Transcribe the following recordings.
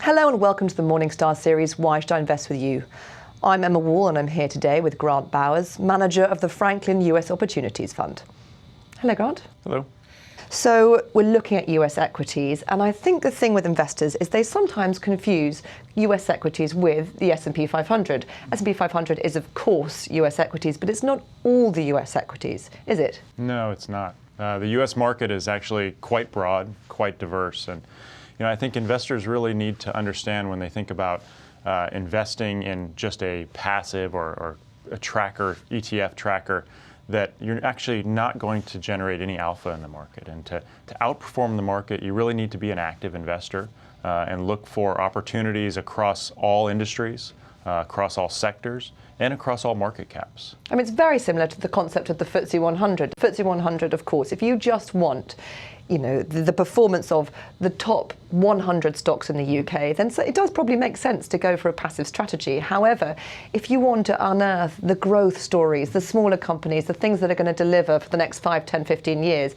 Hello and welcome to the Morningstar series, Why Should I Invest With You? I'm Emma Wall and I'm here today with Grant Bowers, manager of the Franklin US Opportunities Fund. Hello, Grant. Hello. So we're looking at US equities, and I think the thing with investors is they sometimes confuse US equities with the S&P 500. S&P 500 is of course US equities, but it's not all the US equities, is it? No, it's not. The US market is actually quite broad, quite diverse, and I think investors really need to understand when they think about investing in just a passive or a tracker, ETF tracker, that you're actually not going to generate any alpha in the market. And to outperform the market, you really need to be an active investor and look for opportunities across all industries, across all sectors, and across all market caps. I mean, it's very similar to the concept of the FTSE 100. The FTSE 100, of course, if you just want the performance of the top 100 stocks in the UK, then it does probably make sense to go for a passive strategy. However, if you want to unearth the growth stories, the smaller companies, the things that are going to deliver for the next 5, 10, 15 years,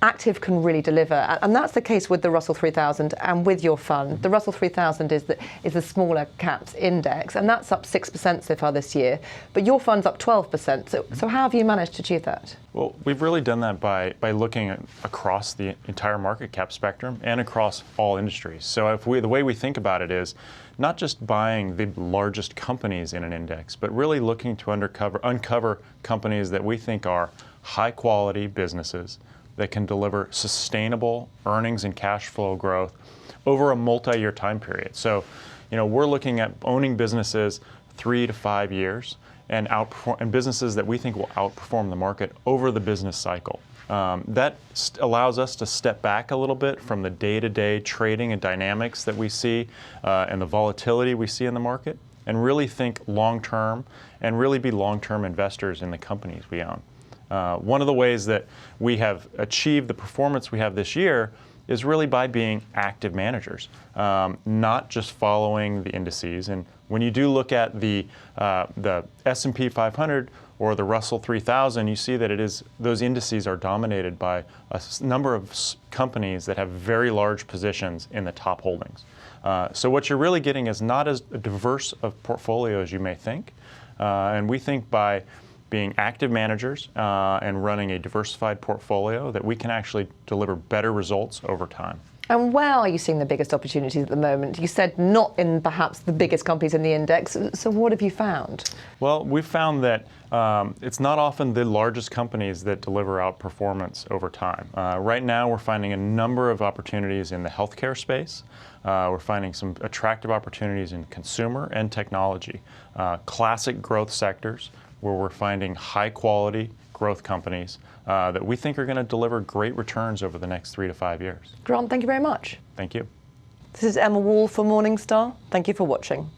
active can really deliver. And that's the case with the Russell 3000 and with your fund. The Russell 3000 is the smaller caps index, and that's up 6% so far this year. But your fund's up 12%. So how have you managed to achieve that? Well, we've really done that by looking across the entire market cap spectrum and across all industries. So the way we think about it is not just buying the largest companies in an index, but really looking to uncover companies that we think are high quality businesses that can deliver sustainable earnings and cash flow growth over a multi-year time period. So, we're looking at owning businesses 3 to 5 years and businesses that we think will outperform the market over the business cycle. That allows us to step back a little bit from the day-to-day trading and dynamics that we see and the volatility we see in the market, and really think long-term and really be long-term investors in the companies we own. One of the ways that we have achieved the performance we have this year is really by being active managers, not just following the indices. And when you do look at the S&P 500 or the Russell 3000, you see that those indices are dominated by a number of companies that have very large positions in the top holdings. So what you're really getting is not as diverse a portfolio as you may think. And we think by being active managers and running a diversified portfolio that we can actually deliver better results over time. And where are you seeing the biggest opportunities at the moment? You said not in perhaps the biggest companies in the index. So what have you found? Well, we've found that it's not often the largest companies that deliver outperformance over time. Right now, we're finding a number of opportunities in the healthcare space. We're finding some attractive opportunities in consumer and technology, classic growth sectors, where we're finding high quality growth companies that we think are going to deliver great returns over the next 3 to 5 years. Grant, thank you very much. Thank you. This is Emma Wall for Morningstar. Thank you for watching.